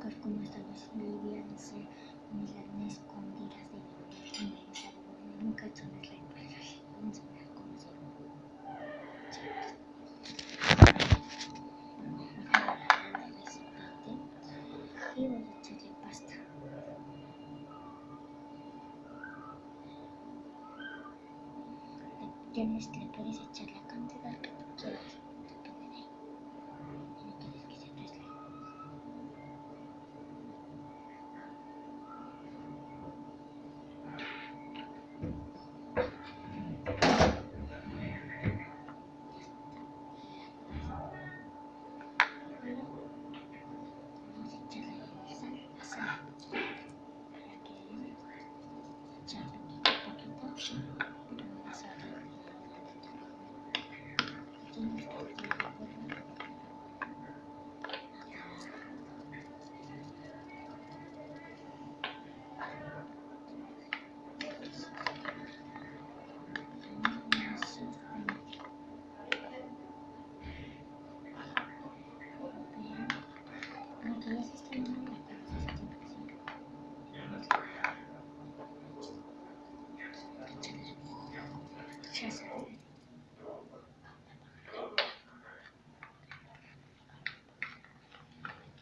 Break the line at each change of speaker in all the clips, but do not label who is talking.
chicos, ¿cómo están? Yo soy Livia, no sé, mis lágrimas escondidas de nunca he hecho un slime. Vamos a ver cómo se ve. Y voy a echarle pasta. Le puedes echar la cantidad que tú quieras. Depende de ahí. Y no quieres que sea tu slime.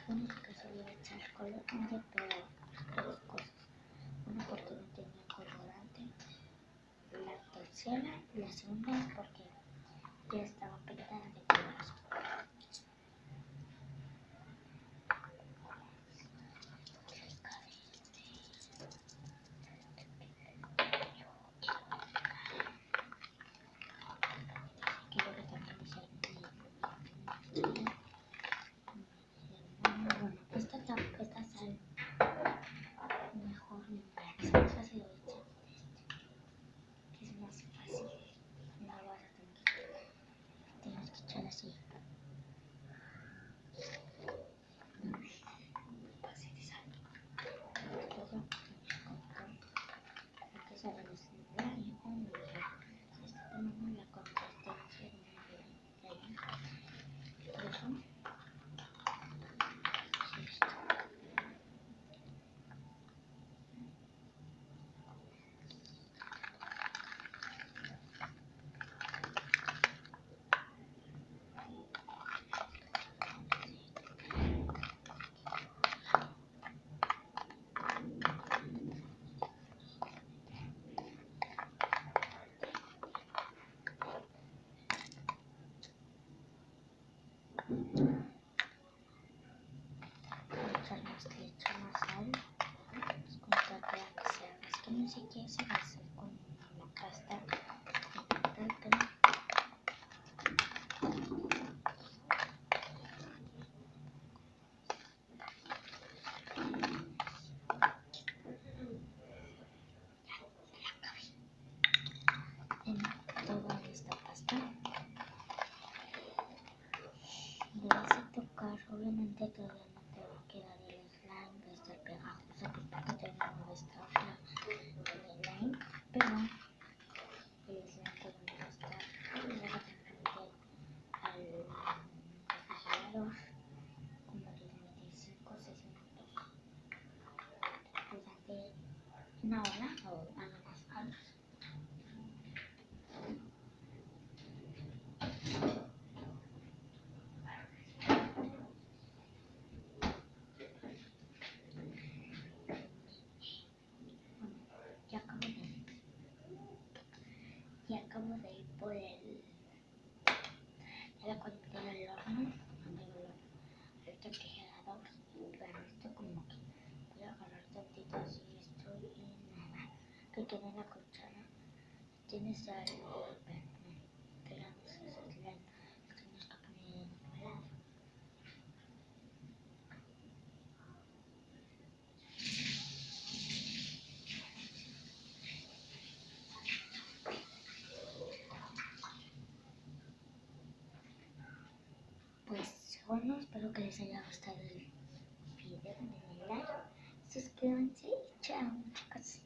Bueno, chicas, voy a echar colorante, pero dos cosas. Una porque no tenía colorante, la tercera y la segunda porque ya estaba pintada de colores. Quiero que también me salga bueno, esta sal mejor es más fácil de echar, es más fácil, no lo vas a tener que tienes que echar así. Pase de sal. Luego lo que sabe es la y un litro. Esta tenemos la consistencia de una gallina. Eso. Le echo más sal, es con tal que sea, es que no sé qué se va a hacer con la pasta, pero en toda esta pasta le vas a tocar, obviamente todavía no te va a quedar el slime, va a estar pegajoso porque todavía no va a estar el slime, pero el slime todavía va a estar, y lo vas a tener que meter al refrigerador como durante 5 o 6 minutos, durante una hora o algo más. Y acabo de ir por el, ya la conecté en el horno, el refrigerador, pero esto como que voy a agarrar tantito así esto y nada, que quede en la cuchara, tienes algo, pero no sé, lo tienes que poner en otro lado. Pues bueno, espero que les haya gustado el video, denle like, suscríbanse y chao chicos.